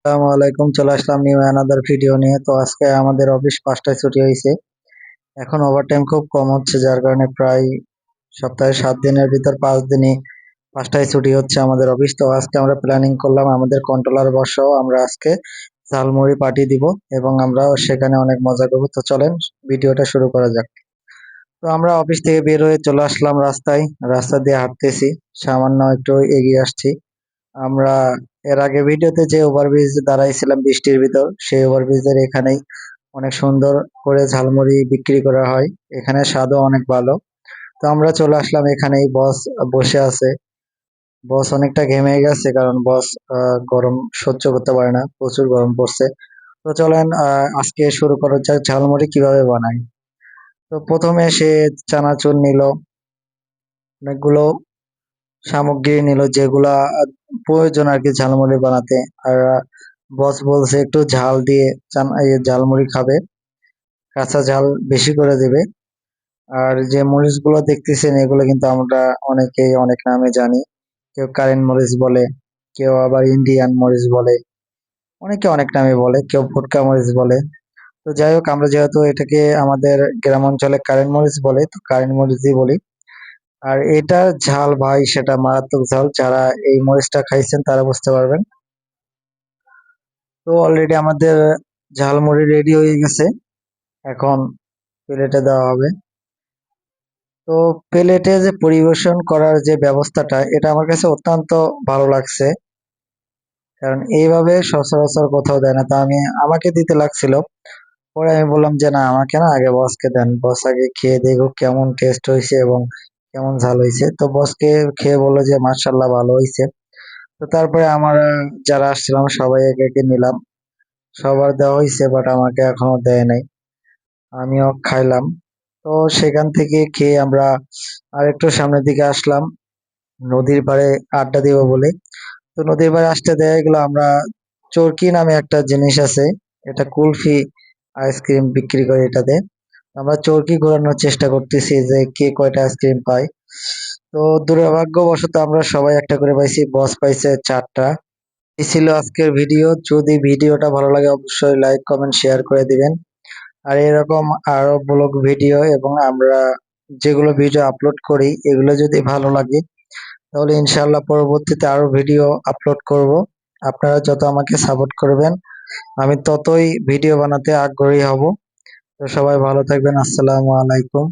আসসালামু আলাইকুম। চলে আসলাম নিউ অ্যানাদার ভিডিও নিয়ে। তো আজকে আমাদের অফিস 5টায় ছুটি হয়েছে। এখন ওভারটাইম খুব কম হচ্ছে, যার কারণে প্রায় সপ্তাহে 7 দিনের ভিতর 5 দিনই 5টায় ছুটি হচ্ছে আমাদের অফিস। তো আজকে আমরা প্ল্যানিং করলাম আমাদের কন্ট্রোলার বসেও আমরা আজকে ঝালমুড়ি পার্টি দিব এবং আমরা সেখানে অনেক মজা করবো। তো চলেন ভিডিওটা শুরু করা যাক। তো আমরা অফিস থেকে বের হয়ে চলে আসলাম রাস্তায়। রাস্তা দিয়ে হাঁটতেছি, সামান্য একটু এগিয়ে আসছি আমরা। এর আগে ভিডিওতে যে ওভারব্রিজ দাঁড়াইছিলাম বৃষ্টির ভিতর, সেই ওভারব্রিজের এখানেই অনেক সুন্দর করে ঝালমুড়ি বিক্রি করা হয়। এখানে স্বাদও অনেক ভালো। তো আমরা চলে আসলাম, এখানেই বস বসে আছে। বস অনেকটা ঘেমে গেছে, কারণ বস গরম সহ্য করতে পারে না, প্রচুর গরম পড়ছে। তো চলেন আজকে শুরু করা যাক ঝালমুড়ি কিভাবে বানাই। তো প্রথমে সে চানাচুর নিল, অনেকগুলো সামগ্রী নিল যেগুলা প্রয়োজন আর কি ঝালমুড়ি বানাতে। আর বস বলছে একটু ঝাল দিয়ে ঝালমুড়ি খাবে, কাঁচা ঝাল বেশি করে দেবে। আর যে মরিচগুলো দেখতেছেন এগুলো কিন্তু আমরা অনেকেই অনেক নামে জানি। কেউ কারেন্ট মরিচ বলে, কেউ আবার ইন্ডিয়ান মরিচ বলে, অনেকে অনেক নামে বলে, কেউ ভুটকা মরিচ বলে। তো যাই হোক, আমরা যেহেতু এটাকে আমাদের গ্রাম অঞ্চলে কারেন্ট মরিচ বলে, তো কারেন্ট মরিচই বলি। আর এটা ঝাল ভাই, সেটা মারাত্মক ঝাল। যারা এই মরিচটা খাইছেন তারা বুঝতে পারবেন। তো অলরেডি আমাদের ঝালমুড়ি রেডি হয়ে গেছে, এখন প্লেটে দেওয়া হবে। তো প্লেটে যে পরিবেশন করার যে ব্যবস্থাটা, এটা আমার কাছে অত্যন্ত ভালো লাগছে, কারণ এইভাবে সচরাচর কোথাও দেয় না। তা আমাকে দিতে লাগছিল, পরে আমি বললাম যে না, আমাকে না, আগে বসকে দেন, বস আগে খেয়ে দেখুক কেমন টেস্ট হয়েছে এবং কেমন ঝাল হয়েছে। তো বসকে খেয়ে বললো যে মার্শাল্লাহ ভালো হয়েছে। তো তারপরে আমরা যারা আসছিলাম সবাই একে একে নিলাম, সবার দেওয়া হয়েছে, বাট আমাকে এখনো দেয় নাই। আমিও খাইলাম। তো সেখান থেকে খেয়ে আমরা আর একটু সামনের দিকে আসলাম নদীর পাড়ে আড্ডা দিব বলে। তো নদীর পাড়ে আসতে দেখা গেলো আমরা চরকি নামে একটা জিনিস আছে, এটা কুলফি আইসক্রিম বিক্রি করে এটাতে। আমরা চরকি ঘোরানোর চেষ্টা করতেছি যে কে কয়টা আইসক্রিম পায়। তো দুর্ভাগ্যবশত আমরা সবাই একটা করে পাইছি, বস পাইছে 4টা। এই ছিল আজকের ভিডিও। যদি ভিডিওটা ভালো লাগে অবশ্যই লাইক কমেন্ট শেয়ার করে দিবেন। আর এরকম আরো ব্লগ ভিডিও এবং আমরা যেগুলো ভিডিও আপলোড করি এগুলো যদি ভালো লাগে, তাহলে ইনশাআল্লাহ পরবর্তীতে আরো ভিডিও আপলোড করব। আপনারা যত আমাকে সাপোর্ট করবেন, আমি ততই ভিডিও বানাতে আগ্রহী হব। তো সবাই ভালো থাকবেন। আসসালামু আলাইকুম।